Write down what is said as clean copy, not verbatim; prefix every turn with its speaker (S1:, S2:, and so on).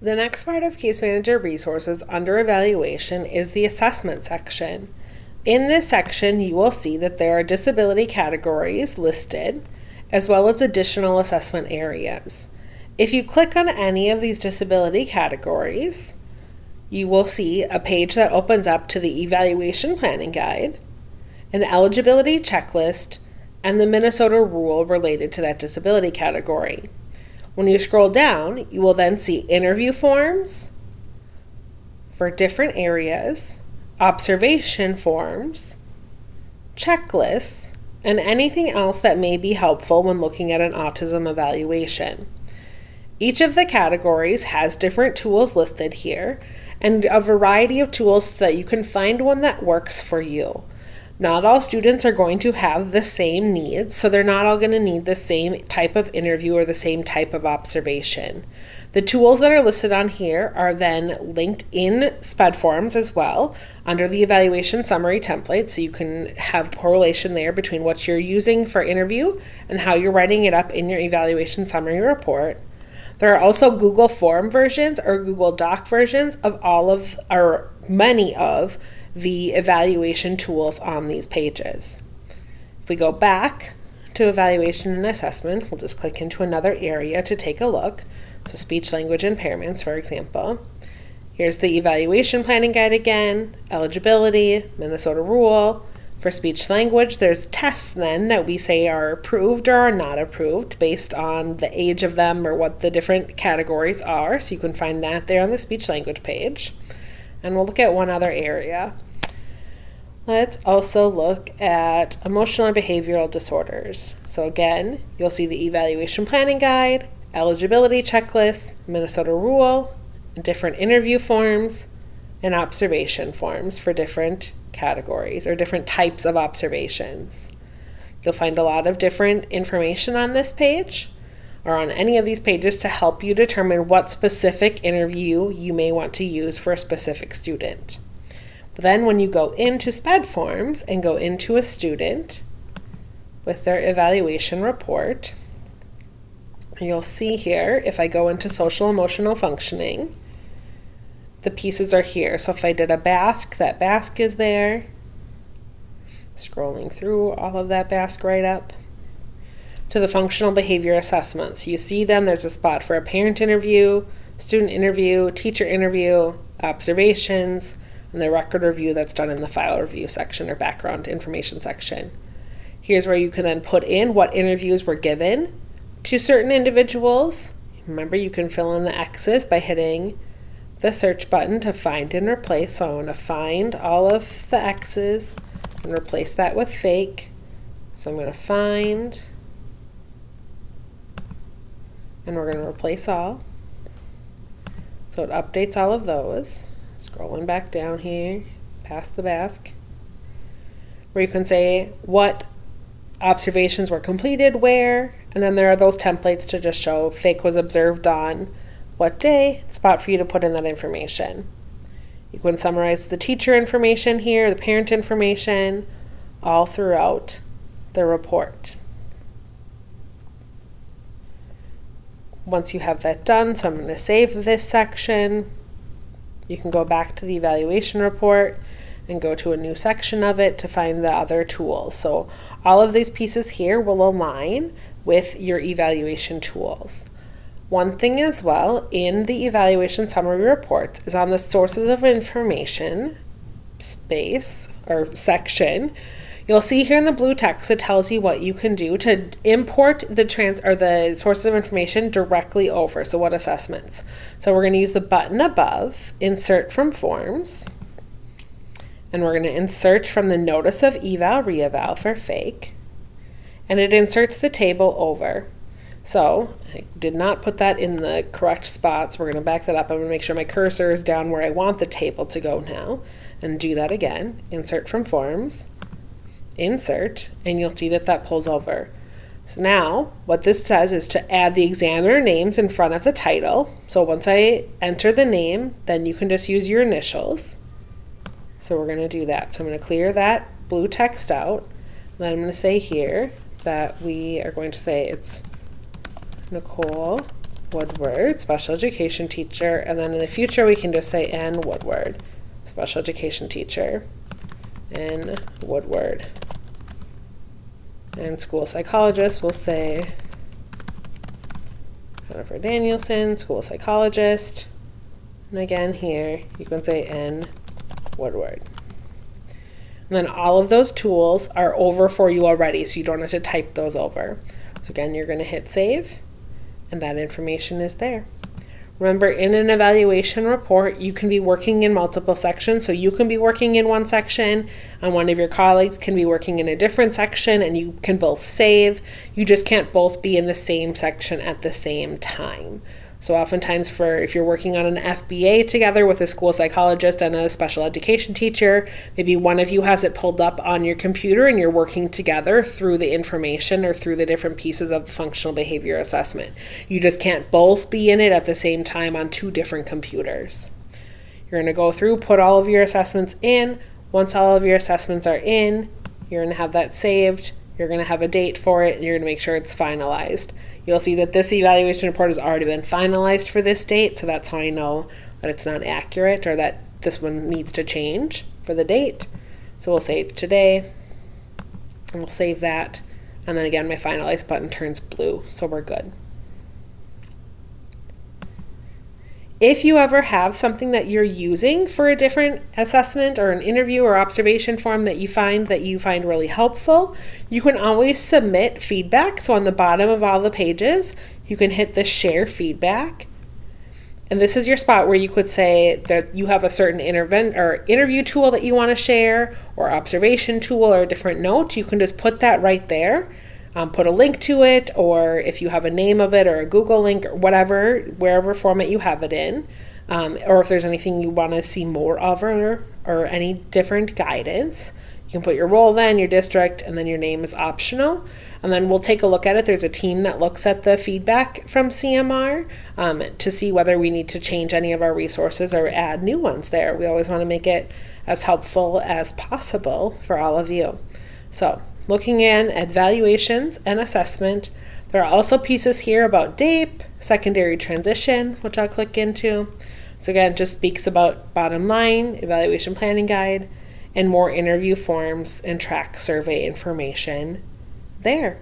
S1: The next part of Case Manager Resources under Evaluation is the Assessment section. In this section, you will see that there are disability categories listed, as well as additional assessment areas. If you click on any of these disability categories, you will see a page that opens up to the Evaluation Planning Guide, an eligibility checklist, and the Minnesota rule related to that disability category. When you scroll down, you will then see interview forms for different areas, observation forms, checklists, and anything else that may be helpful when looking at an autism evaluation. Each of the categories has different tools listed here and a variety of tools so that you can find one that works for you. Not all students are going to have the same needs, so they're not all going to need the same type of interview or the same type of observation. The tools that are listed on here are then linked in SpEd forms as well under the evaluation summary template, so you can have correlation there between what you're using for interview and how you're writing it up in your evaluation summary report. There are also Google Form versions or Google Doc versions of all of, or many of, the evaluation tools on these pages. If we go back to evaluation and assessment, we'll just click into another area to take a look. So speech language impairments, for example. Here's the evaluation planning guide again, eligibility, Minnesota rule. For speech language, there's tests then that we say are approved or are not approved based on the age of them or what the different categories are. So you can find that there on the speech language page. And we'll look at one other area. Let's also look at emotional and behavioral disorders. So again, you'll see the evaluation planning guide, eligibility checklist, Minnesota rule, different interview forms, and observation forms for different categories or different types of observations. You'll find a lot of different information on this page or on any of these pages to help you determine what specific interview you may want to use for a specific student. But then when you go into SpEd forms and go into a student with their evaluation report, you'll see here, if I go into social emotional functioning, the pieces are here. So if I did a BASC, that BASC is there. Scrolling through all of that BASC right up to the functional behavior assessments. You see them, there's a spot for a parent interview, student interview, teacher interview, observations, and the record review that's done in the file review section or background information section. Here's where you can then put in what interviews were given to certain individuals. Remember, you can fill in the X's by hitting the search button to find and replace. So I want to find all of the X's and replace that with fake. So I'm going to find, and we're going to replace all. So it updates all of those. Scrolling back down here, past the BASC, where you can say what observations were completed where, and then there are those templates to just show fake was observed on what day, spot for you to put in that information. You can summarize the teacher information here, the parent information, all throughout the report. Once you have that done, so I'm going to save this section. You can go back to the evaluation report and go to a new section of it to find the other tools. So all of these pieces here will align with your evaluation tools. One thing as well in the evaluation summary reports is on the sources of information space or section. You'll see here in the blue text it tells you what you can do to import the sources of information directly over. So what assessments? So we're going to use the button above, insert from forms, and we're going to insert from the notice of eval reeval for fake, and it inserts the table over. So I did not put that in the correct spot, so we're going to back that up. I'm going to make sure my cursor is down where I want the table to go now, and do that again. Insert from forms, insert, and you'll see that that pulls over. So now what this says is to add the examiner names in front of the title. So once I enter the name, then you can just use your initials. So we're going to do that. So I'm going to clear that blue text out. Then I'm going to say here that we are going to say it's Nicole Woodward, special education teacher, and then in the future we can just say N. Woodward, special education teacher, N. Woodward. And school psychologist, we'll say Jennifer Danielson, school psychologist. And again here, you can say N. Woodward. And then all of those tools are over for you already, so you don't have to type those over. So again, you're going to hit save, and that information is there. Remember, in an evaluation report, you can be working in multiple sections. So you can be working in one section, and one of your colleagues can be working in a different section, and you can both save. You just can't both be in the same section at the same time. So oftentimes if you're working on an FBA together with a school psychologist and a special education teacher, maybe one of you has it pulled up on your computer and you're working together through the information or through the different pieces of the functional behavior assessment. You just can't both be in it at the same time on two different computers. You're going to go through, put all of your assessments in. Once all of your assessments are in, you're going to have that saved. You're going to have a date for it, and you're going to make sure it's finalized. You'll see that this evaluation report has already been finalized for this date, so that's how I know that it's not accurate or that this one needs to change for the date. So we'll say it's today, and we'll save that, and then again my finalize button turns blue, so we're good. If you ever have something that you're using for a different assessment or an interview or observation form that you find really helpful, you can always submit feedback. So on the bottom of all the pages, you can hit the share feedback. And this is your spot where you could say that you have a certain interview tool that you want to share, or observation tool, or a different note. You can just put that right there. Put a link to it, or if you have a name of it or a Google link or whatever, wherever format you have it in, or if there's anything you want to see more of or any different guidance, you can put your role then, your district, and then your name is optional. And then we'll take a look at it. There's a team that looks at the feedback from CMR to see whether we need to change any of our resources or add new ones there. We always want to make it as helpful as possible for all of you. So, looking in at evaluations and assessment, there are also pieces here about DAPE, secondary transition, which I'll click into. So again, just speaks about bottom line, evaluation planning guide, and more interview forms and track survey information there.